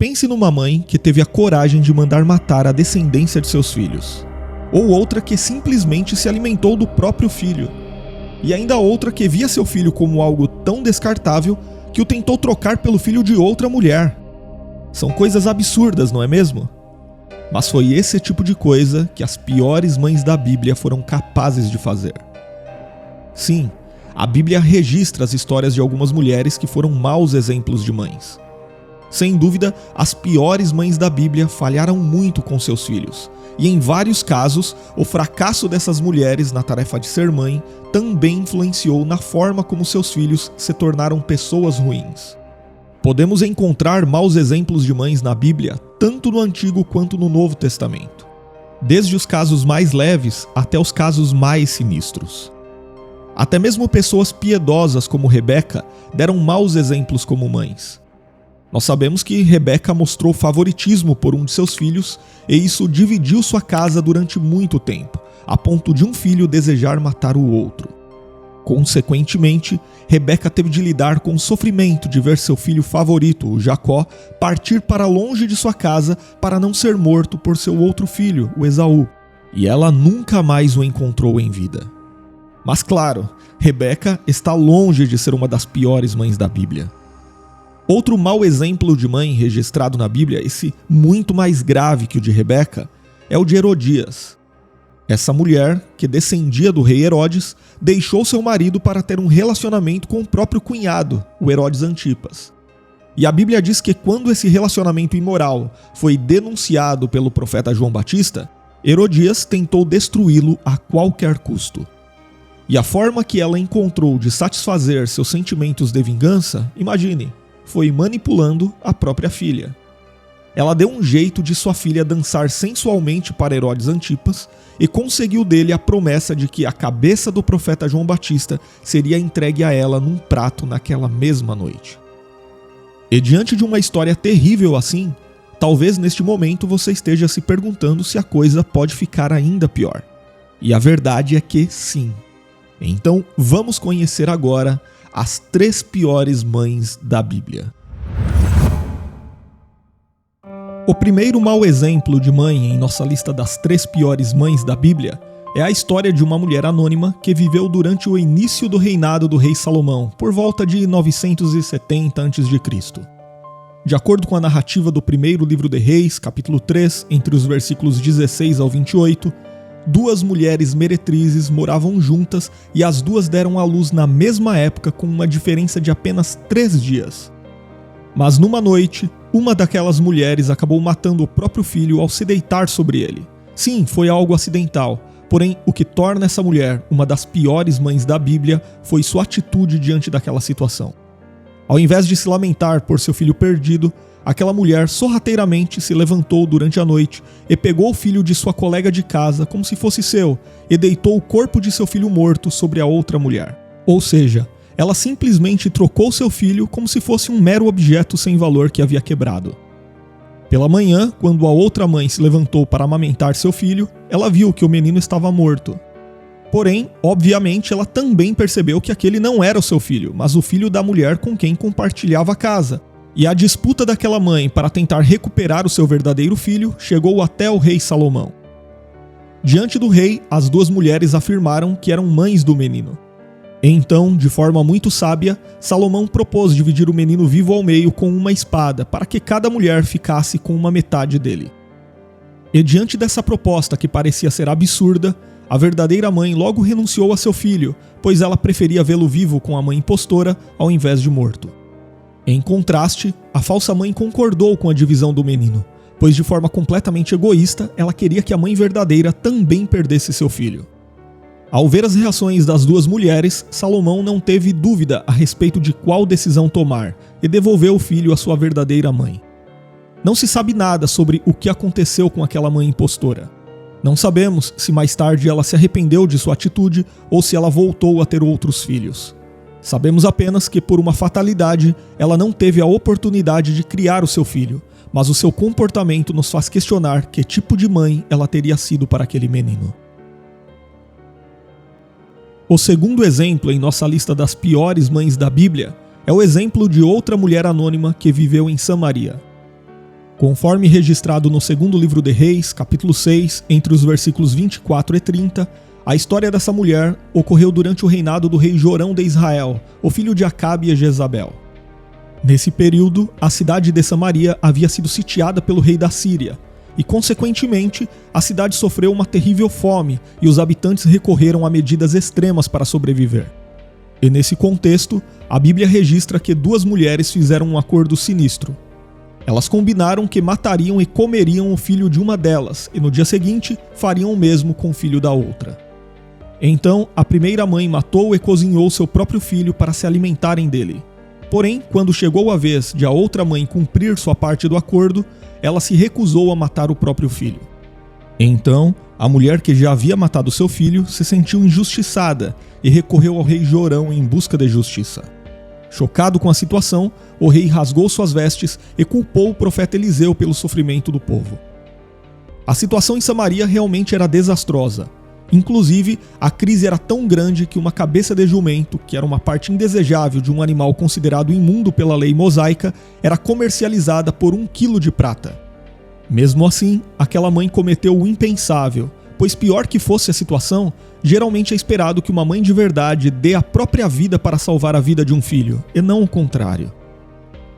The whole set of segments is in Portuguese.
Pense numa mãe que teve a coragem de mandar matar a descendência de seus filhos. Ou outra que simplesmente se alimentou do próprio filho. E ainda outra que via seu filho como algo tão descartável que o tentou trocar pelo filho de outra mulher. São coisas absurdas, não é mesmo? Mas foi esse tipo de coisa que as piores mães da Bíblia foram capazes de fazer. Sim, a Bíblia registra as histórias de algumas mulheres que foram maus exemplos de mães. Sem dúvida, as piores mães da Bíblia falharam muito com seus filhos. E em vários casos, o fracasso dessas mulheres na tarefa de ser mãe também influenciou na forma como seus filhos se tornaram pessoas ruins. Podemos encontrar maus exemplos de mães na Bíblia, tanto no Antigo quanto no Novo Testamento. Desde os casos mais leves até os casos mais sinistros. Até mesmo pessoas piedosas como Rebeca deram maus exemplos como mães. Nós sabemos que Rebeca mostrou favoritismo por um de seus filhos e isso dividiu sua casa durante muito tempo, a ponto de um filho desejar matar o outro. Consequentemente, Rebeca teve de lidar com o sofrimento de ver seu filho favorito, o Jacó, partir para longe de sua casa para não ser morto por seu outro filho, o Esaú, e ela nunca mais o encontrou em vida. Mas claro, Rebeca está longe de ser uma das piores mães da Bíblia. Outro mau exemplo de mãe registrado na Bíblia, esse muito mais grave que o de Rebeca, é o de Herodias. Essa mulher, que descendia do rei Herodes, deixou seu marido para ter um relacionamento com o próprio cunhado, o Herodes Antipas. E a Bíblia diz que quando esse relacionamento imoral foi denunciado pelo profeta João Batista, Herodias tentou destruí-lo a qualquer custo. E a forma que ela encontrou de satisfazer seus sentimentos de vingança, imagine, foi manipulando a própria filha. Ela deu um jeito de sua filha dançar sensualmente para Herodes Antipas e conseguiu dele a promessa de que a cabeça do profeta João Batista seria entregue a ela num prato naquela mesma noite. E diante de uma história terrível assim, talvez neste momento você esteja se perguntando se a coisa pode ficar ainda pior. E a verdade é que sim. Então vamos conhecer agora as 3 piores mães da Bíblia. O primeiro mau exemplo de mãe em nossa lista das 3 piores mães da Bíblia é a história de uma mulher anônima que viveu durante o início do reinado do rei Salomão, por volta de 970 a.C. De acordo com a narrativa do primeiro livro de Reis, capítulo 3, entre os versículos 16 ao 28, 2 mulheres meretrizes moravam juntas e as duas deram à luz na mesma época com uma diferença de apenas 3 dias. Mas numa noite, uma daquelas mulheres acabou matando o próprio filho ao se deitar sobre ele. Sim, foi algo acidental, porém o que torna essa mulher uma das piores mães da Bíblia foi sua atitude diante daquela situação. Ao invés de se lamentar por seu filho perdido, aquela mulher sorrateiramente se levantou durante a noite e pegou o filho de sua colega de casa como se fosse seu e deitou o corpo de seu filho morto sobre a outra mulher. Ou seja, ela simplesmente trocou seu filho como se fosse um mero objeto sem valor que havia quebrado. Pela manhã, quando a outra mãe se levantou para amamentar seu filho, ela viu que o menino estava morto. Porém, obviamente, ela também percebeu que aquele não era o seu filho, mas o filho da mulher com quem compartilhava a casa. E a disputa daquela mãe para tentar recuperar o seu verdadeiro filho chegou até o rei Salomão. Diante do rei, as 2 mulheres afirmaram que eram mães do menino. Então, de forma muito sábia, Salomão propôs dividir o menino vivo ao meio com uma espada, para que cada mulher ficasse com uma metade dele. E diante dessa proposta que parecia ser absurda, a verdadeira mãe logo renunciou a seu filho, pois ela preferia vê-lo vivo com a mãe impostora ao invés de morto. Em contraste, a falsa mãe concordou com a divisão do menino, pois de forma completamente egoísta, ela queria que a mãe verdadeira também perdesse seu filho. Ao ver as reações das 2 mulheres, Salomão não teve dúvida a respeito de qual decisão tomar e devolveu o filho à sua verdadeira mãe. Não se sabe nada sobre o que aconteceu com aquela mãe impostora. Não sabemos se mais tarde ela se arrependeu de sua atitude ou se ela voltou a ter outros filhos. Sabemos apenas que, por uma fatalidade, ela não teve a oportunidade de criar o seu filho, mas o seu comportamento nos faz questionar que tipo de mãe ela teria sido para aquele menino. O segundo exemplo em nossa lista das piores mães da Bíblia é o exemplo de outra mulher anônima que viveu em Samaria. Conforme registrado no segundo livro de Reis, capítulo 6, entre os versículos 24 e 30, a história dessa mulher ocorreu durante o reinado do rei Jorão de Israel, o filho de Acabe e Jezabel. Nesse período, a cidade de Samaria havia sido sitiada pelo rei da Síria, e, consequentemente, a cidade sofreu uma terrível fome e os habitantes recorreram a medidas extremas para sobreviver. E nesse contexto, a Bíblia registra que duas mulheres fizeram um acordo sinistro. Elas combinaram que matariam e comeriam o filho de uma delas, e no dia seguinte fariam o mesmo com o filho da outra. Então, a primeira mãe matou e cozinhou seu próprio filho para se alimentarem dele. Porém, quando chegou a vez de a outra mãe cumprir sua parte do acordo, ela se recusou a matar o próprio filho. Então, a mulher que já havia matado seu filho se sentiu injustiçada e recorreu ao rei Jorão em busca de justiça. Chocado com a situação, o rei rasgou suas vestes e culpou o profeta Eliseu pelo sofrimento do povo. A situação em Samaria realmente era desastrosa. Inclusive, a crise era tão grande que uma cabeça de jumento, que era uma parte indesejável de um animal considerado imundo pela lei mosaica, era comercializada por 1 quilo de prata. Mesmo assim, aquela mãe cometeu o impensável, pois pior que fosse a situação, geralmente é esperado que uma mãe de verdade dê a própria vida para salvar a vida de um filho, e não o contrário.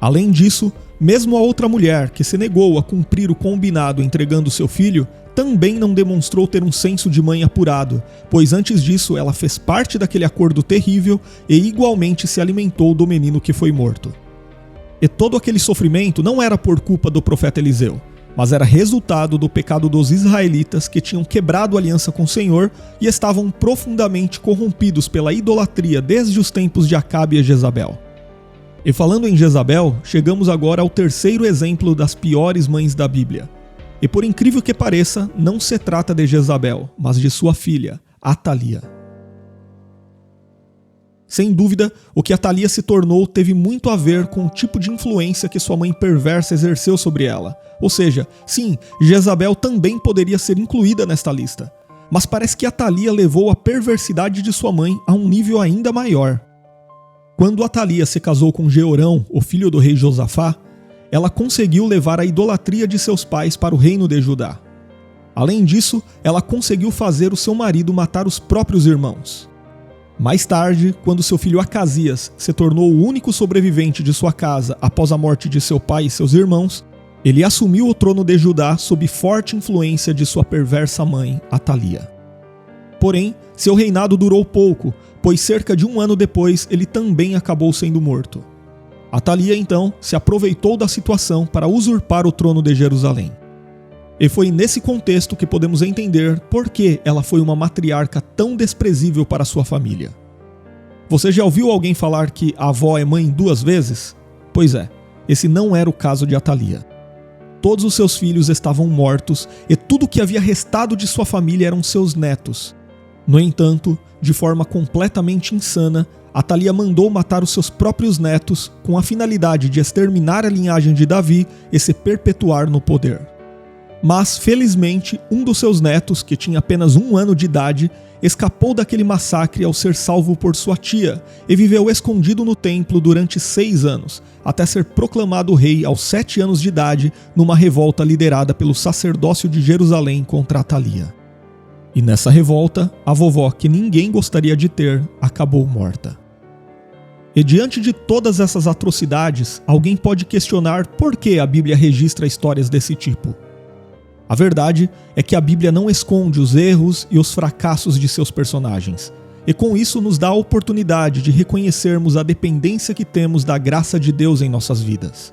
Além disso, mesmo a outra mulher, que se negou a cumprir o combinado entregando seu filho, também não demonstrou ter um senso de mãe apurado, pois antes disso ela fez parte daquele acordo terrível e igualmente se alimentou do menino que foi morto. E todo aquele sofrimento não era por culpa do profeta Eliseu, mas era resultado do pecado dos israelitas que tinham quebrado a aliança com o Senhor e estavam profundamente corrompidos pela idolatria desde os tempos de Acabe e Jezabel. E falando em Jezabel, chegamos agora ao terceiro exemplo das piores mães da Bíblia. E por incrível que pareça, não se trata de Jezabel, mas de sua filha, Atalia. Sem dúvida, o que Atalia se tornou teve muito a ver com o tipo de influência que sua mãe perversa exerceu sobre ela. Ou seja, sim, Jezabel também poderia ser incluída nesta lista. Mas parece que Atalia levou a perversidade de sua mãe a um nível ainda maior. Quando Atalia se casou com Jeorão, o filho do rei Josafá, ela conseguiu levar a idolatria de seus pais para o reino de Judá. Além disso, ela conseguiu fazer o seu marido matar os próprios irmãos. Mais tarde, quando seu filho Acasias se tornou o único sobrevivente de sua casa após a morte de seu pai e seus irmãos, ele assumiu o trono de Judá sob forte influência de sua perversa mãe, Atalia. Porém, seu reinado durou pouco, pois cerca de 1 ano depois ele também acabou sendo morto. Atalia, então, se aproveitou da situação para usurpar o trono de Jerusalém. E foi nesse contexto que podemos entender por que ela foi uma matriarca tão desprezível para sua família. Você já ouviu alguém falar que a avó é mãe 2 vezes? Pois é, esse não era o caso de Atalia. Todos os seus filhos estavam mortos e tudo o que havia restado de sua família eram seus netos. No entanto, de forma completamente insana, Atalia mandou matar os seus próprios netos com a finalidade de exterminar a linhagem de Davi e se perpetuar no poder. Mas, felizmente, um dos seus netos, que tinha apenas 1 ano de idade, escapou daquele massacre ao ser salvo por sua tia e viveu escondido no templo durante 6 anos, até ser proclamado rei aos 7 anos de idade numa revolta liderada pelo sacerdócio de Jerusalém contra Atalia. E nessa revolta, a vovó, que ninguém gostaria de ter, acabou morta. E diante de todas essas atrocidades, alguém pode questionar por que a Bíblia registra histórias desse tipo. A verdade é que a Bíblia não esconde os erros e os fracassos de seus personagens, e com isso nos dá a oportunidade de reconhecermos a dependência que temos da graça de Deus em nossas vidas.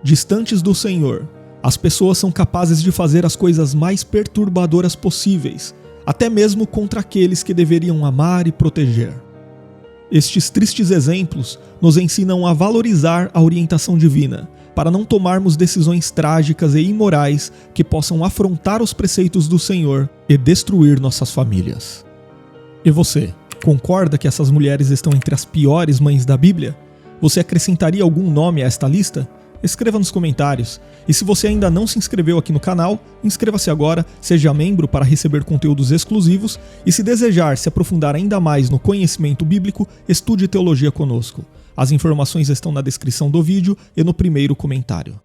Distantes do Senhor, as pessoas são capazes de fazer as coisas mais perturbadoras possíveis, até mesmo contra aqueles que deveriam amar e proteger. Estes tristes exemplos nos ensinam a valorizar a orientação divina, para não tomarmos decisões trágicas e imorais que possam afrontar os preceitos do Senhor e destruir nossas famílias. E você, concorda que essas mulheres estão entre as piores mães da Bíblia? Você acrescentaria algum nome a esta lista? Escreva nos comentários. E se você ainda não se inscreveu aqui no canal, inscreva-se agora, seja membro para receber conteúdos exclusivos e, se desejar se aprofundar ainda mais no conhecimento bíblico, estude teologia conosco. As informações estão na descrição do vídeo e no primeiro comentário.